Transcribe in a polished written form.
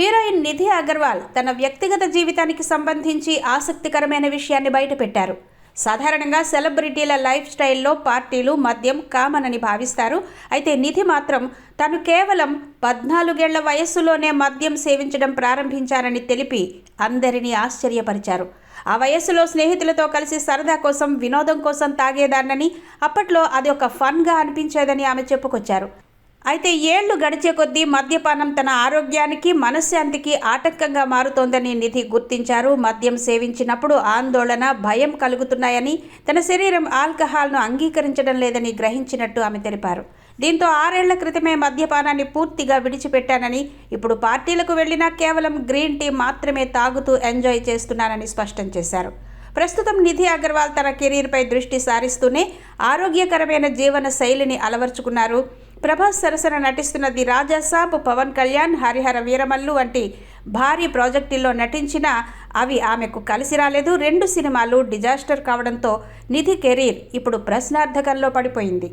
Heroine Nidhi Agarwal తన వ్యక్తిగత జీవితానికి సంబంధించి ఆసక్తికరమైన విషయాన్ని బయటపెట్టారు. సాధారణంగా సెలబ్రిటీల లైఫ్ స్టైల్లో పార్టీలు, మద్యం కామన్ అని భావిస్తారు. అయితే నిధి మాత్రం తను కేవలం 14 ఏళ్ల వయస్సులోనే మద్యం సేవించడం ప్రారంభించారని తెలిపి అందరినీ ఆశ్చర్యపరిచారు. ఆ వయస్సులో స్నేహితులతో కలిసి సరదా కోసం, వినోదం కోసం తాగేదాన్నని, అప్పట్లో అది ఒక ఫన్గా అనిపించేదని ఆమె చెప్పుకొచ్చారు. అయితే ఏళ్లు గడిచే కొద్దీ మద్యపానం తన ఆరోగ్యానికి, మనశ్శాంతికి ఆటంకంగా మారుతోందని నిధి గుర్తించారు. మద్యం సేవించినప్పుడు ఆందోళన, భయం కలుగుతున్నాయని, తన శరీరం ఆల్కహాల్ను అంగీకరించడం లేదని గ్రహించినట్టు ఆమె తెలిపారు. దీంతో 6 ఏళ్ల క్రితమే మద్యపానాన్ని పూర్తిగా విడిచిపెట్టానని, ఇప్పుడు పార్టీలకు వెళ్లినా కేవలం గ్రీన్ టీ మాత్రమే తాగుతూ ఎంజాయ్ చేస్తున్నానని స్పష్టం చేశారు. ప్రస్తుతం నిధి అగర్వాల్ తన కెరీర్పై దృష్టి సారిస్తూనే ఆరోగ్యకరమైన జీవన శైలిని అలవర్చుకున్నారు. ప్రభాస్ సరసన నటిస్తున్న ది రాజాసాబ్, పవన్ కళ్యాణ్, హరిహర వీరమల్లు వంటి భారీ ప్రాజెక్టుల్లో నటించినా అవి ఆమెకు కలిసి రాలేదు. 2 సినిమాలు డిజాస్టర్ కావడంతో నిధి కెరీర్ ఇప్పుడు ప్రశ్నార్థకంలో పడిపోయింది.